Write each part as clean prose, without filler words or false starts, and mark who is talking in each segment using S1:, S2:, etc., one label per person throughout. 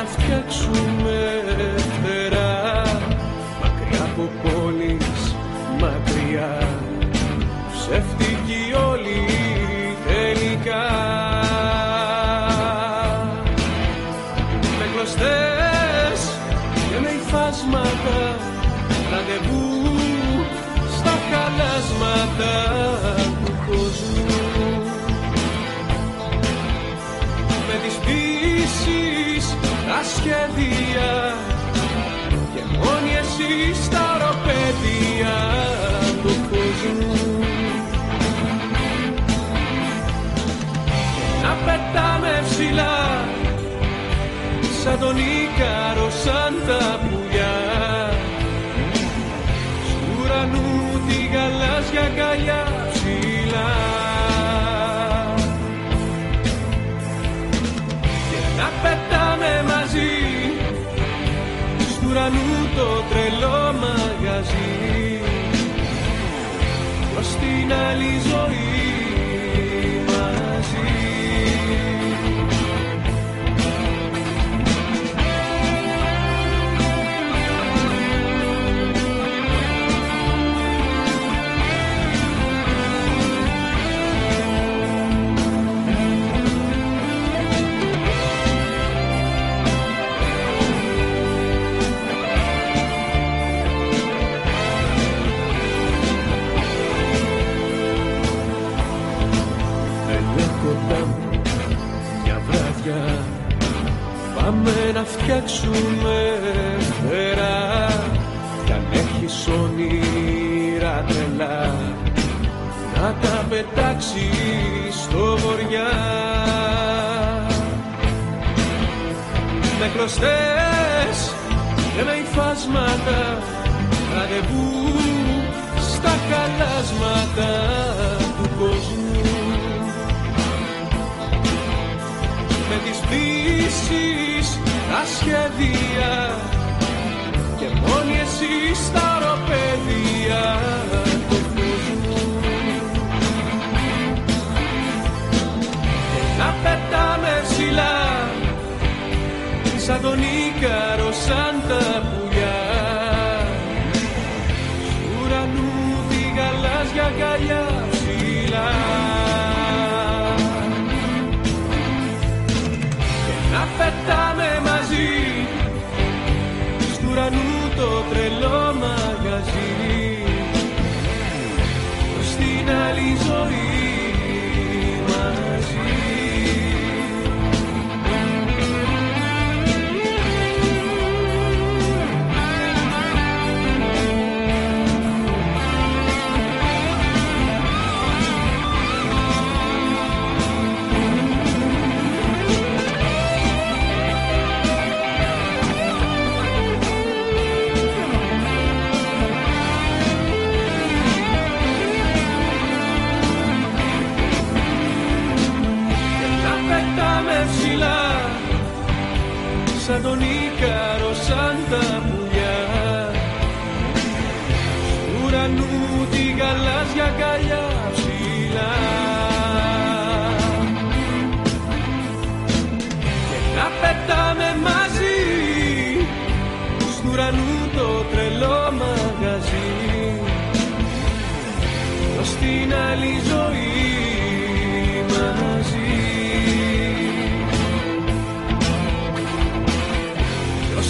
S1: να φτιάξουμε φτερά, μακριά από πόλεις, μακριά, ψεύτικοι όλοι τελικά. Με κλωστές και με υφάσματα, ραντεβού στα χαλάσματα του κόσμου. Με τις πίσεις, τα σχέδια και μόνοι εσύ στα οροπέδια του κόσμου. Να πετάμε ψηλά σαν τον Ίκαρο, σαν τα πουλιά, στου ουρανού τη γαλάζια αγκαλιά ψηλά. Και να πετάμε μαζί στου ουρανού το τρελό μαγαζί, προς την άλλη ζωή. Πάμε να φτιάξουμε φτερά, κι αν έχεις όνειρα τρελά, να τα πετάξεις στο βοριά. Με κλωστές και με υφάσματα, ραντεβού στα χαλάσματα του κόσμου. Με τις πίσεις, τα σχέδια και μόνοι εσύ στα οροπέδια του κόσμου. Να πετάμε ψηλά σαν τον Ίκαρο, σαν τα πουλιά, στου ουρανού τη γαλάζια αγκαλιά ψηλά. Να πετάμε μαζί στου ουρανού το τρελό μαγαζί, προς την άλλη ζωή μαζί. Σαν τον Ίκαρο, σαν τα πουλιά, στου ουρανού τη γαλάζια αγκαλιά ψηλά. Και να πετάμε μαζί στου ουρανού το τρελό μαγαζί, προς την άλλη ζωή μαζί.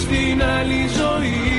S1: Στην άλλη ζωή.